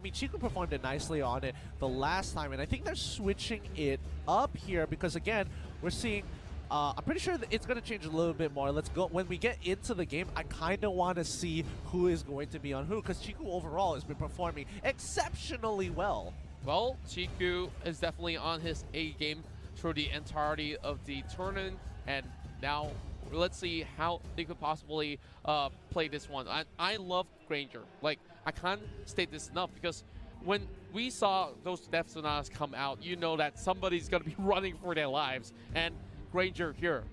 mean, Chico performed it nicely on it the last time, and I think they're switching it up here because, again, we're seeing... I'm pretty sure that it's going to change a little bit more. Let's go. When we get into the game, I kind of want to see who is going to be on who, because Chico overall has been performing exceptionally well. Well, Chiku is definitely on his A game through the entirety of the tournament, and now let's see how they could possibly play this one. I love Granger. Like, I can't state this enough, because when we saw those Death Sonatas come out, you know that somebody's going to be running for their lives, and Granger here,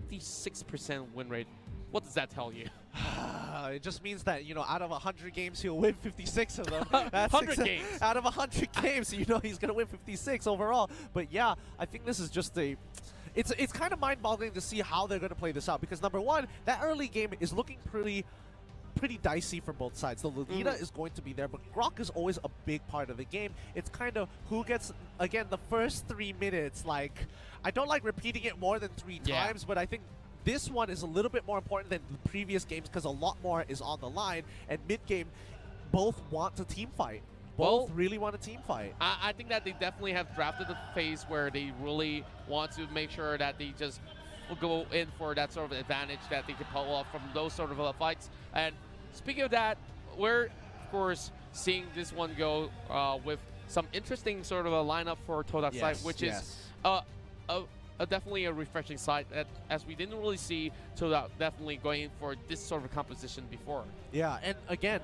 56% win rate. What does that tell you? It just means that, you know, out of 100 games, he'll win 56 of them. That's 100 games. Out of 100 games, you know he's going to win 56 overall. But yeah, I think this is just a... It's kind of mind-boggling to see how they're going to play this out. Because number one, that early game is looking pretty dicey for both sides. The Lolita is going to be there, but Grok is always a big part of the game. It's kind of who gets, again, the first 3 minutes. Like, I don't like repeating it more than 3 times, but I think this one is a little bit more important than the previous games because a lot more is on the line. And mid-game, both want to team fight. Both really want a team fight. I think that they definitely have drafted the phase where they really want to make sure that they just go in for that sort of advantage that they can pull off from those sort of fights. And speaking of that, we're, of course, seeing this one go with some interesting sort of a lineup for Todak's side, which is definitely a refreshing side, that, as we didn't really see Todak definitely going in for this sort of composition before. Yeah, and again,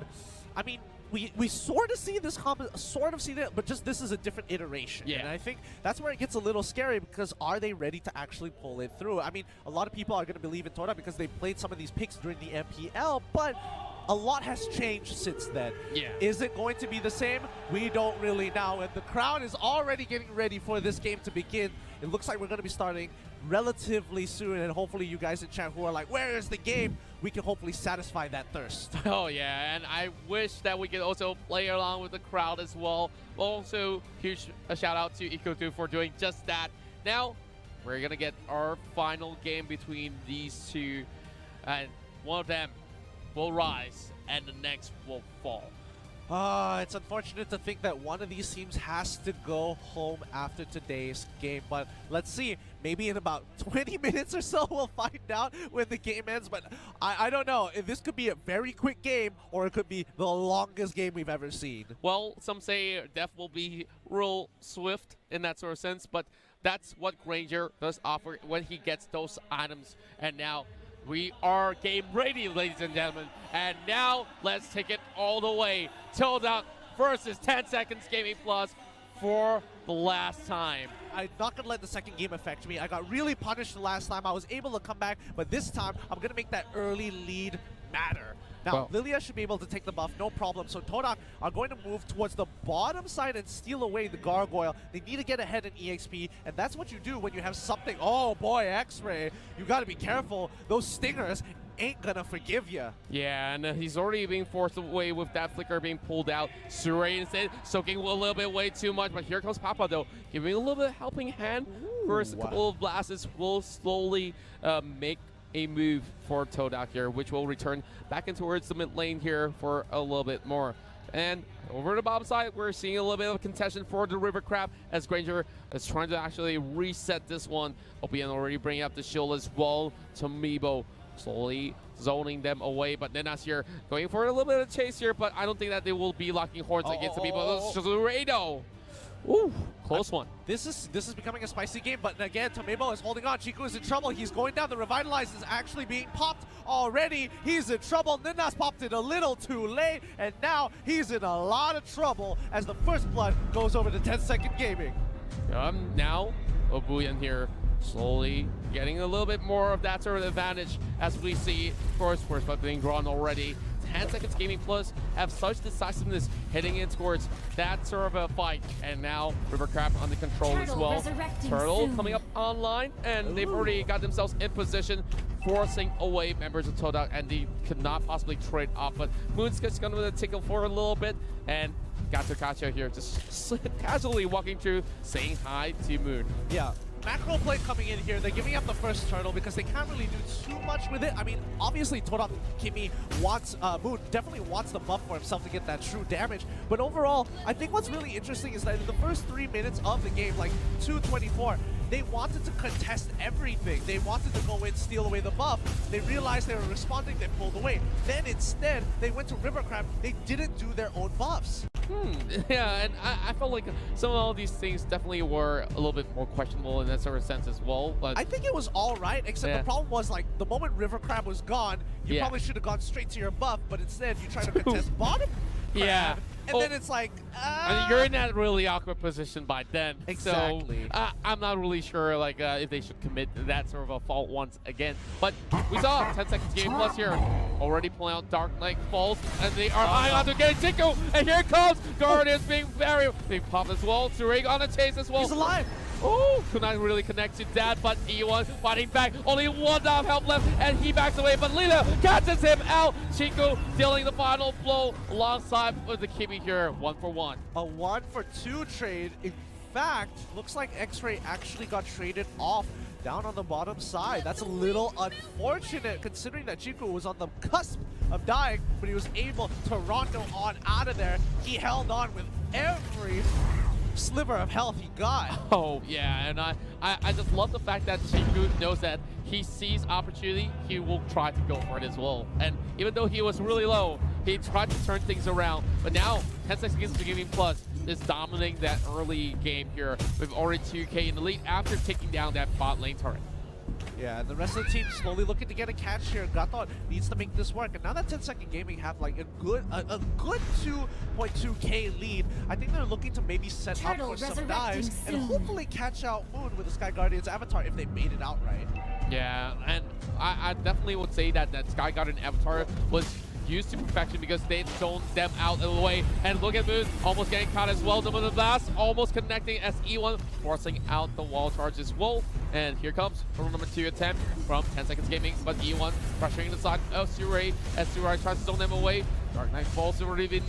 I mean, we sort of see this but just this is a different iteration. Yeah. And I think that's where it gets a little scary, because are they ready to actually pull it through? I mean, a lot of people are going to believe in Todak because they played some of these picks during the MPL, but a lot has changed since then. Yeah. Is it going to be the same? We don't really know, and the crowd is already getting ready for this game to begin. It looks like we're going to be starting relatively soon, and hopefully you guys in chat who are like, where is the game? We can hopefully satisfy that thirst. Oh yeah, and I wish that we could also play along with the crowd as well. Also, huge shout out to Ikotu for doing just that. Now, we're going to get our final game between these two, and one of them will rise and the next will fall. It's unfortunate to think that one of these teams has to go home after today's game, but let's see. Maybe in about 20 minutes or so we'll find out when the game ends, but I don't know. This could be a very quick game, or it could be the longest game we've ever seen. Well, some say Death will be real swift in that sort of sense, but that's what Granger does offer when he gets those items. And now we are game ready, ladies and gentlemen. And now let's take it all the way. Todak versus 10 Seconds Gaming Plus for the last time. I'm not going to let the second game affect me. I got really punished the last time. I was able to come back, but this time I'm going to make that early lead matter. Now, Lilia should be able to take the buff, no problem. So Todak are going to move towards the bottom side and steal away the Gargoyle. They need to get ahead in EXP, and that's what you do when you have something. Oh boy, X-Ray. You got to be careful. Those stingers ain't gonna forgive you. Yeah, and he's already being forced away with that flicker being pulled out. Suray instead soaking a little bit way too much, but here comes Papa though, giving a little bit of helping hand. First couple of blasts will slowly make a move for Todak here, which will return back in towards the mid lane here for a little bit more. And over the bottom side, we're seeing a little bit of contention for the River Crab as Granger is trying to actually reset this one. OPN already bringing up the shield as well. Tomibo slowly zoning them away, but Nena's here going for a little bit of chase here, but I don't think that they will be locking horns against Tomibo. Shizurado. Ooh, close one. This is becoming a spicy game, but again, Tomibo is holding on. Chico is in trouble. He's going down. The Revitalize is actually being popped already. He's in trouble. Nena's popped it a little too late, and now he's in a lot of trouble as the first blood goes over to 10 Second Gaming. Now, Obuyan here slowly getting a little bit more of that sort of advantage as we see, of course, first blood being drawn already. 10 Seconds Gaming Plus have such decisiveness heading in towards that sort of a fight. And now River Crab under control as well. Turtle coming up online, and they've already got themselves in position, forcing away members of Todak, and they could not possibly trade off. But Moon's just going to tickle for a little bit, and Gato Kacho here just casually walking through, saying hi to Moon. Yeah. macro play coming in here. They're giving up the first turtle because they can't really do too much with it. I mean, obviously Todak Kimi wants, Moon definitely wants the buff for himself to get that true damage. But overall, I think what's really interesting is that in the first 3 minutes of the game, like 2:24, they wanted to contest everything. They wanted to go in, steal away the buff. They realized they were responding, they pulled away. Then instead, they went to River Crab. They didn't do their own buffs. Yeah, and I felt like some of all these things definitely were a little bit more questionable in that sort of sense as well. But I think it was all right, except the problem was, like, the moment River Crab was gone, you probably should have gone straight to your buff, but instead you try to contest bottom crab. Yeah. And then it's like, I mean, you're in that really awkward position by then. Exactly. So I'm not really sure like if they should commit to that sort of a fault once again. But we saw 10 seconds game plus here. Already pulling out Dark Knight Falls, and they are eyeing on to get Chico. And here comes Guardians being very big pop as well. Surig on the chase as well. he's alive. Oh, could not really connect to that, but E1 fighting back. Only one down health left, and he backs away, but Lila catches him out. Chico dealing the final blow alongside with the Kimi here, 1 for 1. A 1-for-2 trade. In fact, looks like X-Ray actually got traded off down on the bottom side. That's a little unfortunate considering that Chico was on the cusp of dying, but he was able to rondo on out of there. He held on with every sliver of health he got. Oh yeah, and I just love the fact that Chiku knows that he sees opportunity, he will try to go for it as well. And even though he was really low, he tried to turn things around. But now 10 seconds to Gaming Plus is dominating that early game here with already 2K in the lead after taking down that bot lane turret. Yeah, and the rest of the team slowly looking to get a catch here. Gatot needs to make this work. And now that 10 Second Gaming have like a good 2.2k lead, I think they're looking to maybe set up for some dives and hopefully catch out Moon with the Sky Guardian's avatar if they made it out right. Yeah, and I definitely would say that Sky Guardian avatar was used to perfection because they zoned them out of the way. And look at Moon almost getting caught as well. The blast almost connecting as E1 forcing out the wall charge as well. And here comes turtle number 2 attempt from 10 Seconds Gaming, but E1 pressuring the side of Suray as Suray tries to zone them away. Dark Knight Falls already been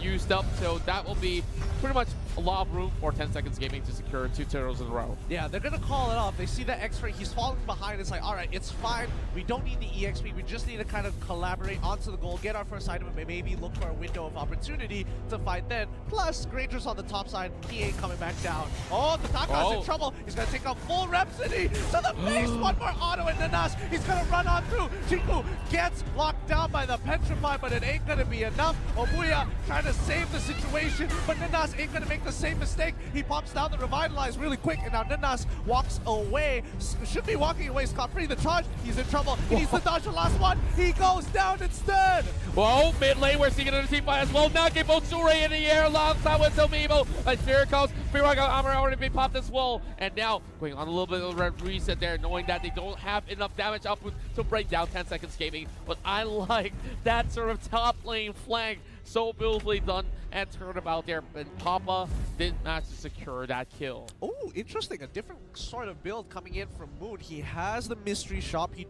used up, so that will be pretty much a lot of room for 10 Seconds Gaming to secure 2 turtles in a row. Yeah, they're gonna call it off. They see that X-Ray, he's falling behind. It's like, all right, it's fine. We don't need the EXP. We just need to kind of collaborate onto the goal, get our first item, and maybe look for a window of opportunity to fight then. Plus, Granger's on the top side. He ain't coming back down. Oh, the Taka's in trouble. He's gonna take out full Rhapsody to the face. One more auto, and Nanas, he's gonna run on through. Chiku gets locked down by the Petrify, but it ain't gonna be enough. Omuya trying to save the situation, but Nanas ain't gonna make the same mistake. He pops down the Revitalize really quick, and now Nanas walks away. Should be walking away scot-free. The charge, he's in trouble. He needs to dodge the last one. He goes down instead. Whoa, mid lane, we're seeing another team fight as well. Now get both Suray in the air alongside with Tomibo. And here it comes. Perwakilan armor already been popped as well. And now going on a little bit of a reset there, knowing that they don't have enough damage output to break down 10 Seconds Gaming. But I like that sort of top lane flank. So beautifully done and turned about there, and Papa didn't manage to secure that kill. Oh, interesting. A different sort of build coming in from Moon. He has the mystery shop. He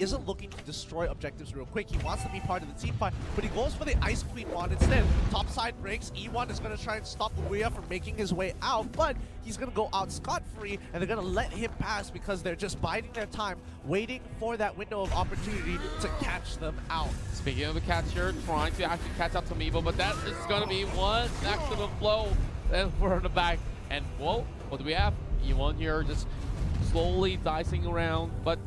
isn't looking to destroy objectives real quick. He wants to be part of the team fight, but he goes for the Ice Queen wand instead. Top side breaks. E1 is going to try and stop Uya from making his way out, but he's going to go out scot-free, and they're going to let him pass because they're just biding their time, waiting for that window of opportunity to catch them out. Speaking of the catcher, trying to actually catch out Tomibo, but that is going to be one excellent blow for the back. And whoa, what do we have? E1 here just slowly dicing around, but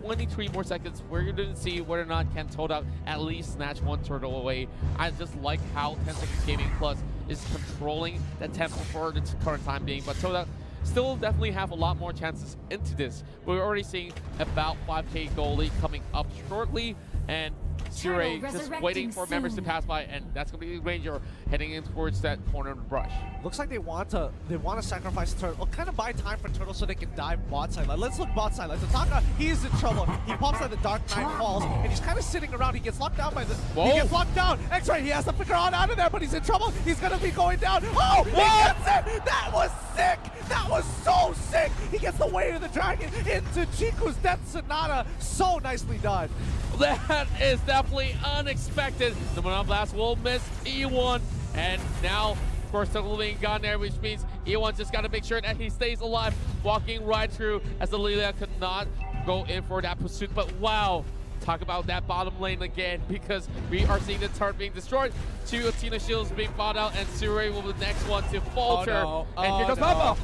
23 more seconds. We're going to see whether or not can Todak at least snatch one turtle away. I just like how 10 Seconds Gaming Plus is controlling the tempo for the current time being, but Todak still definitely have a lot more chances into this. We're already seeing about 5k goal lead coming up shortly, and Suray just waiting for members to pass by, and that's gonna be Ranger heading in towards that corner of the brush. Looks like they want to sacrifice Turtle, or kind of buy time for Turtle so they can dive bot side. Like, let's look bot side. Like, Taka, he's in trouble. He pops out the Dark Knight Falls, and he's kind of sitting around. He gets locked down by the. Whoa. He gets locked down. X-Ray, he has to figure out of there, but he's in trouble. He's gonna be going down. Oh, he gets it! That was sick! That was so sick! He gets the weight of the dragon into Chiku's Death Sonata. So nicely done. That is definitely unexpected. The Monon Blast will miss E1, and now of course, still being gone there, which means E1 just got to make sure that he stays alive, walking right through as the Lilia could not go in for that pursuit. But wow, talk about that bottom lane again, because we are seeing the turret being destroyed, 2 Athena shields being bought out, and Surrey will be the next one to falter. Oh, no. And here goes no. Papa.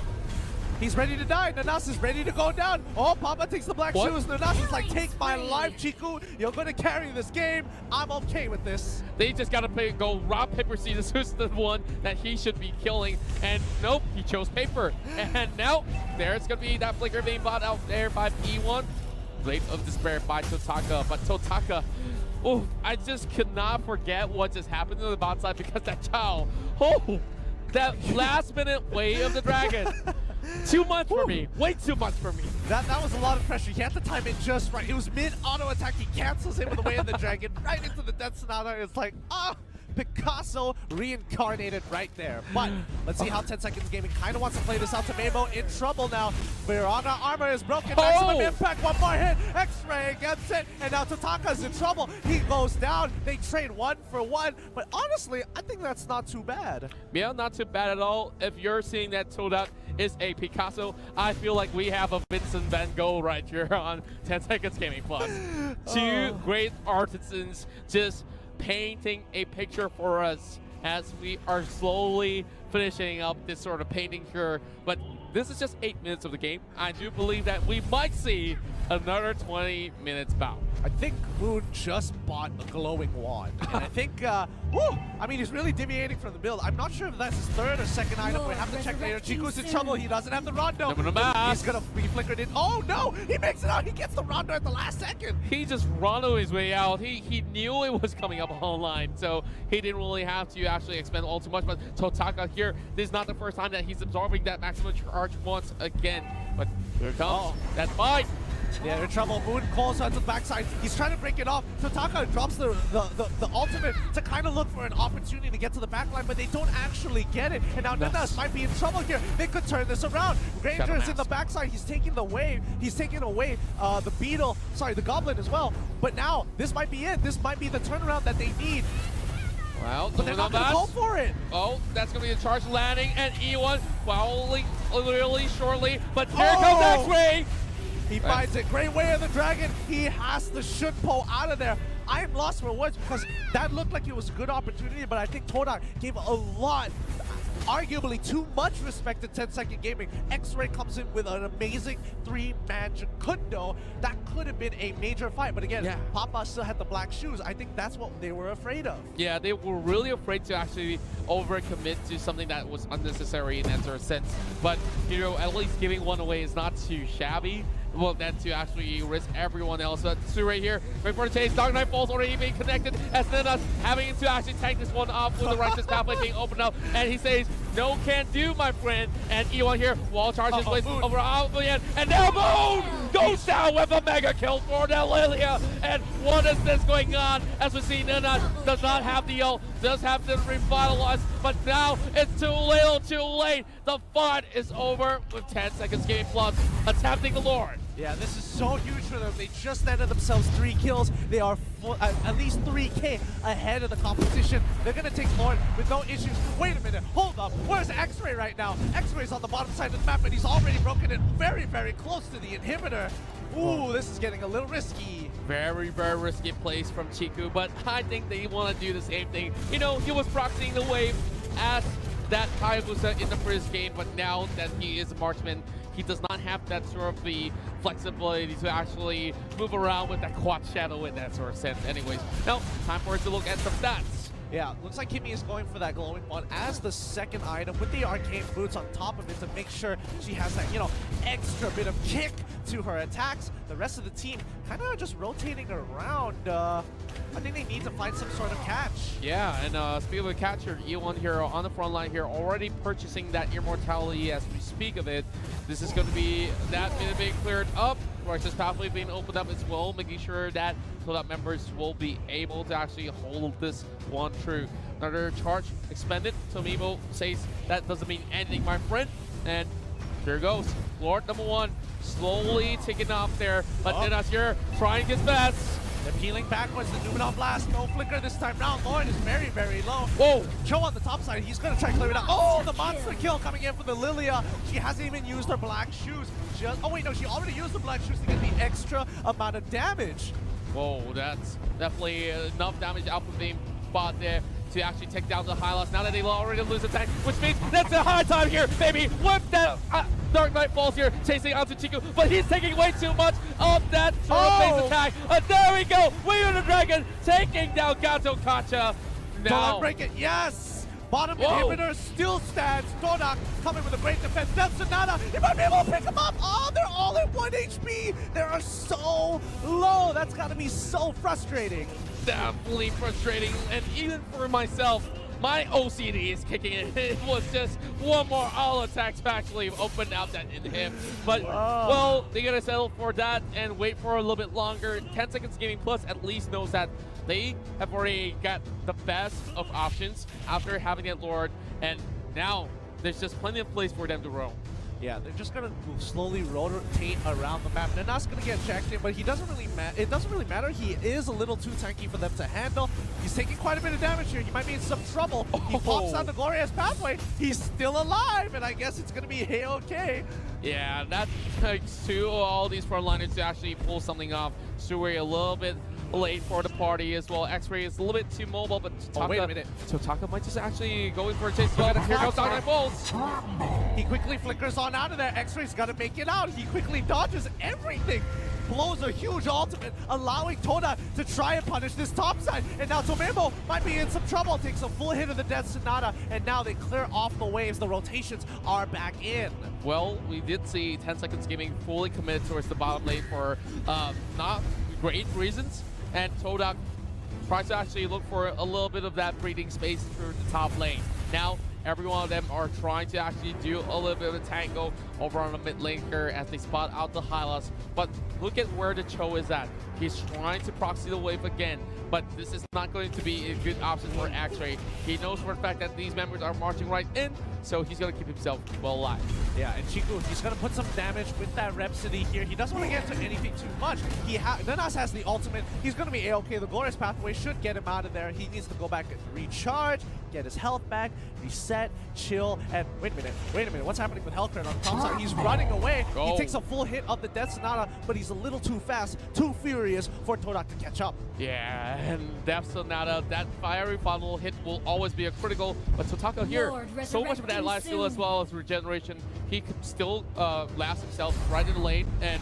He's ready to die. Nanas is ready to go down. Oh, Papa takes the black shoes. Nanas is like, take my life, Chiku. You're going to carry this game. I'm okay with this. They just got to go rock, paper, scissors. Who's the one that he should be killing? And nope, he chose paper. And now there's going to be that flicker being bought out there by E1. Blade of Despair by Totaka. But Totaka, oh, I just could not forget what just happened to the bot side, because that Chao, oh, that last minute way of the dragon. Too much for me. Way too much for me. That was a lot of pressure. He had to time it just right. It was mid auto attack. He cancels it with the way of the dragon right into the Death Sonata. It's like, Picasso reincarnated right there. But let's see how 10 Seconds Gaming kind of wants to play this out. Tomemo in trouble now. Mirana armor is broken. Maximum impact. One more hit. X-Ray gets it. And now Tataka's in trouble. He goes down. They trade 1 for 1. But honestly, I think that's not too bad. Yeah, not too bad at all. If you're seeing that Todak is a Picasso, I feel like we have a Vincent Van Gogh right here on 10 Seconds Gaming Plus. 2 great artisans just painting a picture for us as we are slowly finishing up this sort of painting here. But this is just 8 minutes of the game. I do believe that we might see another 20 minutes bout. I think Moon just bought a glowing wand. And I think, I mean, he's really deviating from the build. I'm not sure if that's his 3rd or 2nd item. We have to check later. Chiku's in trouble. He doesn't have the Rondo. He's going to be flickered in. Oh, no! He makes it out. He gets the Rondo at the last second. He just Rondo his way out. He knew it was coming up online, so he didn't really have to actually expend all too much. But Totaka here, this is not the first time that he's absorbing that maximum charge once again. But here it comes. That's fine. Yeah, they're in trouble. Moon calls out to the backside. He's trying to break it off. Totaka drops the ultimate to kind of look for an opportunity to get to the backline, but they don't actually get it. And now Nanas might be in trouble here. They could turn this around. Granger's in the backside. He's taking the wave. He's taking away the beetle. Sorry, the goblin as well. But now this might be it. This might be the turnaround that they need. Well, but they're not going to go for it. Oh, that's going to be a charge landing, and E1 following really shortly. But here comes X-Ray. He finds it. Great way of the dragon. He has the Shunpo out of there. I am lost for words because that looked like it was a good opportunity, but I think Todak gave a lot, arguably too much respect to 10 Second Gaming. X-Ray comes in with an amazing 3-man Jukundo. That could have been a major fight, but again, Papa still had the black shoes. I think that's what they were afraid of. Yeah, they were really afraid to actually overcommit to something that was unnecessary in that sort of sense. But, you know, at least giving one away is not too shabby. Well, then to actually risk everyone else. Sue right here, right for the chase. Dark Knight Falls already being connected, as Ninas having to actually tank this one off with the righteous pathway being opened up. And he says, no can do, my friend. And E1 here, wall charges place over Alpha, and now Moon goes down with a mega kill for Lilia. And what is this going on? As we see, Ninas does not have the ult, does have to revitalize, but now it's too little, too late. The fight is over with 10 Seconds Gaming Plus attempting the Lord. Yeah, this is so huge for them. They just netted themselves 3 kills. They are at least 3K ahead of the competition. They're going to take Lord with no issues. Wait a minute. Hold up. Where's X-Ray right now? X-Ray's on the bottom side of the map, and he's already broken it very, very close to the inhibitor. Ooh, this is getting a little risky. Very, very risky plays from Chiku, but I think they want to do the same thing. You know, he was proxying the wave as that Hayabusa in the first game, but now that he is a marksman, he does not have that sort of the flexibility to actually move around with that quad shadow in that sort of sense. Anyways, now time for us to look at some stats. Yeah, looks like Kimmy is going for that glowing one as the second item with the arcane boots on top of it to make sure she has that, you know, extra bit of kick to her attacks. The rest of the team kind of just rotating around. I think they need to find some sort of catch. Yeah, and speaking of the catcher, E1 here on the front line here already purchasing that immortality as we speak of it. This is going to be that minute being cleared up. Righteous pathway being opened up as well, making sure that Todak members will be able to actually hold this one true. Another charge expended. Tomimo says that doesn't mean anything, my friend. And there goes. Lord number 1 slowly taking off there, but Ninas here trying his best. They're peeling backwards. The Numenor Blast. No flicker this time round. Lord is very, very low. Whoa! Joe on the top side. He's going to try to clear it out. Oh, the monster kill coming in from the Lilia. She hasn't even used her black shoes. Oh, wait, no. She already used the black shoes to get the extra amount of damage. Whoa, that's definitely enough damage out from being bought there to actually take down the Hylos. Now that they already lose the tank, which means that's a hard time here, baby. Whip that Dark Knight Falls here, chasing onto Chiku, but he's taking way too much of that base attack. There we go. We are the Dragon taking down Gato Kacha. Now, don't break it. Yes. Bottom inhibitor still stands. Todak coming with a great defense. Death Sonata. He might be able to pick him up. Oh, they're all at 1 HP. They are so low. That's got to be so frustrating. Definitely frustrating, and even for myself, my OCD is kicking in. It was just one more all attacks to actually open out that inhib. But, well, they're going to settle for that and wait for a little bit longer. 10 Seconds Gaming Plus at least knows that they have already got the best of options after having that Lord, and now there's just plenty of place for them to roam. Yeah, they're just gonna slowly rotate around the map. They're not gonna get jacked in, but he doesn't really it doesn't really matter. He is a little too tanky for them to handle. He's taking quite a bit of damage here. He might be in some trouble. He pops out the glorious pathway. He's still alive, and I guess it's gonna be A-okay. Yeah, that takes two of all these frontliners to actually pull something off. Suri a little bit late for the party as well. X-Ray is a little bit too mobile, but wait a minute. Todak might just actually going for a chase as well. Here goes Dark Knight Falls. He quickly flickers on out of there. X-Ray's got to make it out. He quickly dodges everything. Blows a huge ultimate, allowing Todak to try and punish this top side. And now Tomemo might be in some trouble. Takes a full hit of the Death Sonata, and now they clear off the waves. The rotations are back in. Well, we did see 10 Seconds Gaming fully committed towards the bottom lane for not great reasons. And Todak tries to actually look for a little bit of that breathing space through the top lane. Now, every one of them are trying to actually do a little bit of a tango over on the mid laner as they spot out the Hylos. But look at where the Cho is at. He's trying to proxy the wave again, but this is not going to be a good option for X-Ray. He knows for the fact that these members are marching right in, so he's going to keep himself well alive. Yeah, and Chiku, he's going to put some damage with that Rhapsody here. He doesn't want to get into anything too much. Nanas has the ultimate. He's going to be A-okay. The Glorious Pathway should get him out of there. He needs to go back and recharge, get his health back, reset, chill, and wait a minute. What's happening with Hellcrit on the top side? He's running away. He takes a full hit of the Death Sonata, but he's a little too fast, too furious for Todak to catch up. Yeah, and Death Sonata, that fiery funnel hit will always be a critical, but Totaka here, so much of that life steal as well as regeneration, he could still last himself right in the lane, and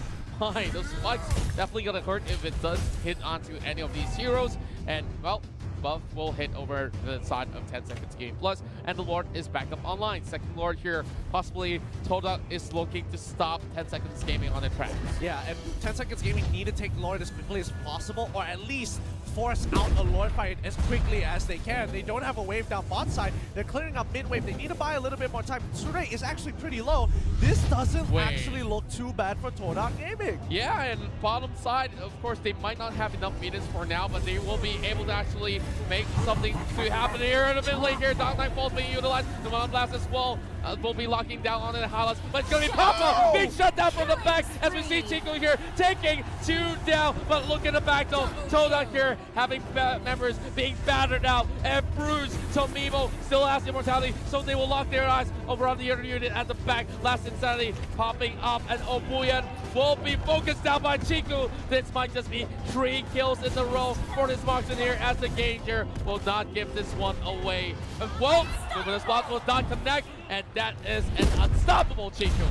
those spikes definitely gonna hurt if it does hit onto any of these heroes, and well, buff will hit over the side of 10 Seconds Game Plus, and the Lord is back up online. Second Lord here, possibly Todak is looking to stop 10 Seconds Gaming on the track. Yeah, and 10 Seconds Gaming need to take Lord as quickly as possible, or at least force out a Lord fight as quickly as they can. They don't have a wave down bot side. They're clearing up mid wave. They need to buy a little bit more time. Sure is actually pretty low. This doesn't actually look too bad for Todak Gaming. Yeah, and bottom side, of course, they might not have enough meters for now, but they will be able to actually make something to happen here in the mid lane here. Dark Knight Falls being utilized. The Mon Blast as well will be locking down on the Hylos, but it's going to be Papa being shut down from the back as we see Chico here taking two down, but look at the back though. Todak here having members being battered out and bruised. Tomemo still has immortality, so they will lock their eyes over on the other unit at the back. Last Insanity popping up, and Obuyan will be focused down by Chiku. This might just be 3 kills in a row for this marksman here, as the Ganger will not give this one away. Well, the spot will not connect, and that is an unstoppable Chiku.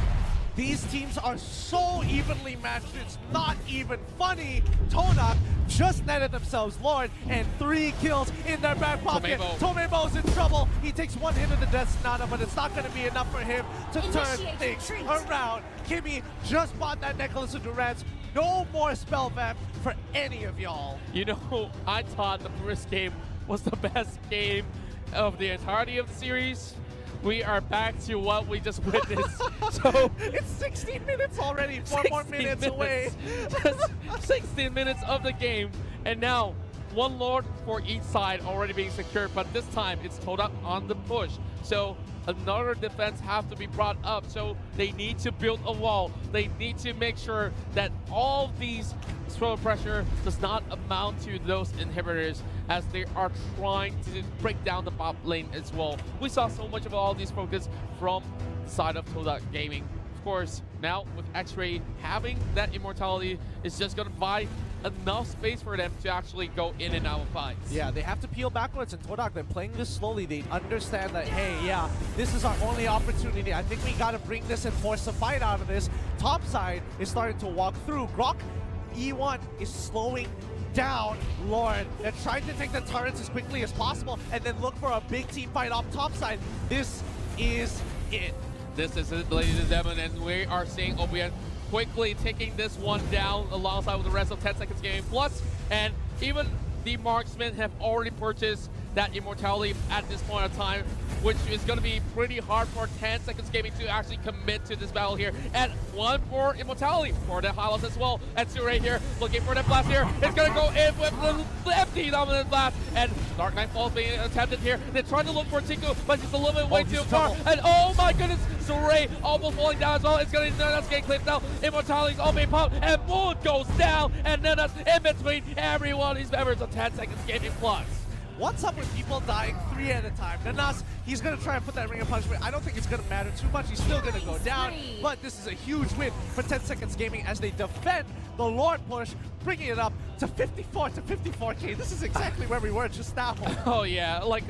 These teams are so evenly matched, it's not even funny. Todak just netted themselves Lord and 3 kills in their back pocket. Tomemo's in trouble. He takes 1 hit of the Death Sonata, but it's not going to be enough for him to turn things around. Kimmy just bought that Necklace of Durance. No more spell vamp for any of y'all. You know, I thought the first game was the best game of the entirety of the series. We are back to what we just witnessed. So it's 16 minutes already, 4 more minutes away. Just 16 minutes of the game, and now 1 Lord for each side already being secured, but this time it's Todak on the push So another defense have to be brought up. So they need to build a wall. They need to make sure that all these throw of pressure does not amount to those inhibitors as they are trying to break down the bot lane as well. We saw so much of all these focus from the side of Todak Gaming. Of course, now with X-Ray having that immortality is just going to buy enough space for them to actually go in and out of fights. Yeah, they have to peel backwards, and Todak, they're playing this slowly. They understand that, hey, yeah, this is our only opportunity. I think we got to bring this and force a fight out of this. Top side is starting to walk through. Grok, E1 is slowing down Lord. They're trying to take the turrets as quickly as possible and then look for a big team fight off top side. This is it. This is it, ladies and gentlemen, and we are seeing OBN quickly taking this one down alongside with the rest of 10 Seconds Gaming Plus, and even the marksmen have already purchased that immortality at this point of time, which is going to be pretty hard for 10 Seconds Gaming to actually commit to this battle here. And one more immortality for the Hylos as well. And Sure here looking for the blast here. It's going to go in with the empty dominant blast. And Dark Knight Falls being attempted here. They're trying to look for Tiku, but he's a little bit way too far. And oh my goodness, Sure almost falling down as well. It's going to Nenas getting clipped now. Immortality's all being popped. And Moon goes down. And Nenas in between every one of these members of 10 Seconds Gaming Plus. What's up with people dying 3 at a time? Nanas, he's going to try and put that ring of punishment. I don't think it's going to matter too much. He's still going to go down. But this is a huge win for 10 Seconds Gaming as they defend the Lord push, bringing it up to 54 to 54k. This is exactly where we were just now. Oh yeah, like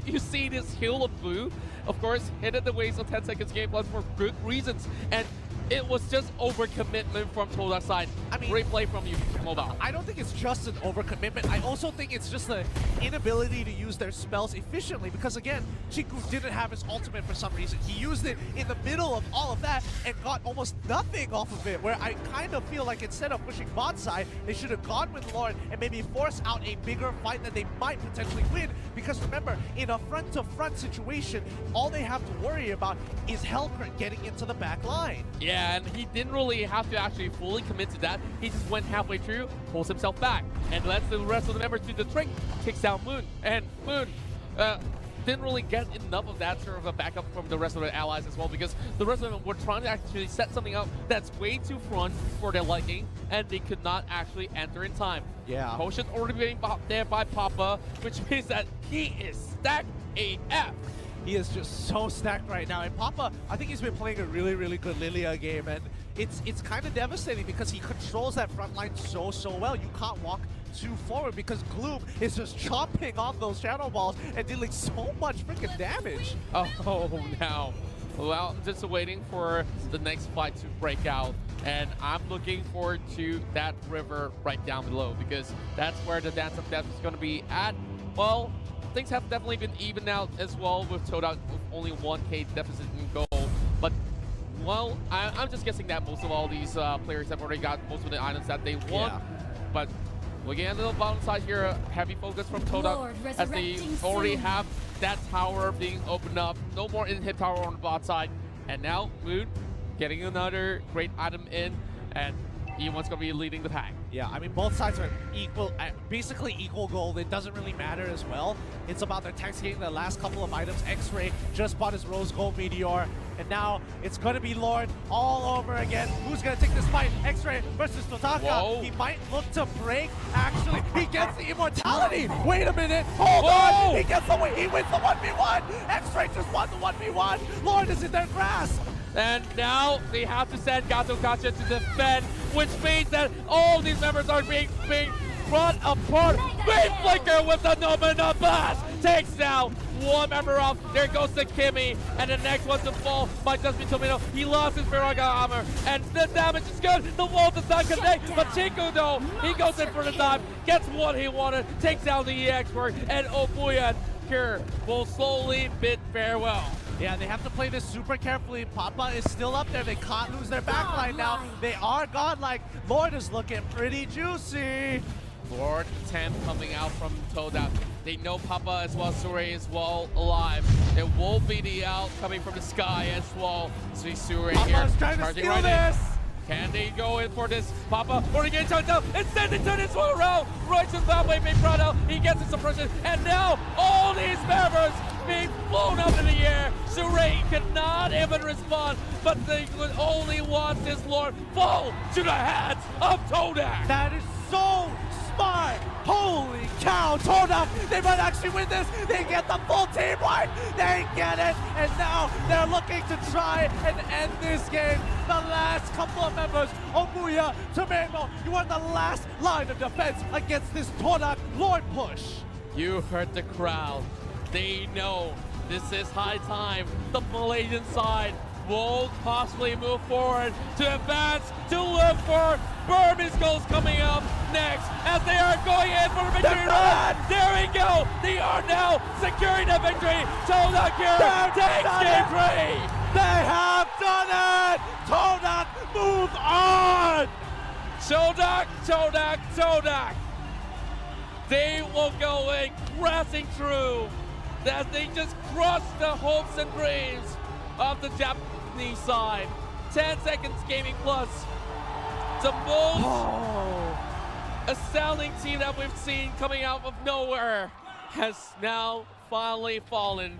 you see this hill of blue, of course, hit at the waist of 10 Seconds Game Plus for good reasons. And it was just overcommitment from Todak's side. I mean, great play from you, Mobile. I don't think it's just an overcommitment. I also think it's just the inability to use their spells efficiently because, again, Chiku didn't have his ultimate for some reason. He used it in the middle of all of that and got almost nothing off of it, where I kind of feel like instead of pushing bot side, they should have gone with Lord and maybe force out a bigger fight that they might potentially win. Because remember, in a front-to-front situation, all they have to worry about is Hellcrit getting into the back line. Yeah, and he didn't really have to actually fully commit to that. He just went halfway through, pulls himself back, and lets the rest of the members do the trick, takes down Moon. And Moon didn't really get enough of that sort of a backup from the rest of the allies as well, because the rest of them were trying to actually set something up that's way too front for their liking, and they could not actually enter in time. Yeah. Potion already being popped there by Papa, which means that he is stacked AF. He is just so stacked right now. And Papa, I think he's been playing a really, really good Lilia game. And it's kind of devastating because he controls that front line so well. You can't walk too forward because Gloom is just chomping on those shadow balls and dealing so much freaking damage. Oh, now. Well, just waiting for the next fight to break out. And I'm looking forward to that river right down below because that's where the Dance of Death is going to be at. Well, things have definitely been evened out as well with Todak with only 1k deficit in gold. But, well, I'm just guessing that most of all these players have already got most of the items that they want. Yeah. But looking at the bottom side here, heavy focus from Todak as they already have that tower being opened up. No more inhib tower on the bot side. And now Moon getting another great item in, and E1's going to be leading the pack. Yeah, I mean, both sides are equal, basically equal gold. It doesn't really matter as well. It's about their tanks getting the last couple of items. X-Ray just bought his Rose Gold Meteor, and now it's going to be Lord all over again. Who's going to take this fight? X-Ray versus Todaka. He might look to break. Actually, he gets the immortality. Wait a minute. Hold on. He gets the win. He wins the 1v1. X-Ray just won the 1v1. Lord is in their grasp. And now they have to send Gato Gacha to defend, which means that all these members are being brought apart. Great Flicker with the Nomina Blast takes down one member off. There goes the Kimmy, and the next one to fall might just be Tomino. He lost his Viraga armor, and the damage is good. The wall does not connect, but Chiku though, he goes in for the dive, gets what he wanted, takes down the EX work, and Obuyan here will slowly bid farewell. Yeah, they have to play this super carefully. Papa is still up there. They can't lose their backline now. They are godlike. Lord is looking pretty juicy. Lord 10 coming out from Todak. They know Papa as well, Sure as well alive. There will be the out coming from the sky as well. See Sure here trying to steal this. Can they go in for this? Papa already getting turned down. Instead, they turn this one around. Right to the pathway being brought out. He gets his suppression. And now all these members being flown up in the air. Surain cannot even respond, but the only wants his Lord fall to the hands of Todak. That is so smart! Holy cow, Todak! They might actually win this! They get the full team wipe! They get it! And now they're looking to try and end this game. The last couple of members, Omuya, Tomemo, you are the last line of defense against this Todak Lord push. You heard the crowd. They know this is high time. The Malaysian side won't possibly move forward to advance, to look for Burmese goals coming up next as they are going in for a victory run. There we go. They are now securing the victory. Todak here takes game 3. They have done it! Todak, move on! Todak, Todak, Todak. They will go in pressing through as they just crush the hopes and dreams of the Japanese side. 10 seconds gaming plus. The most astounding team that we've seen coming out of nowhere has now finally fallen.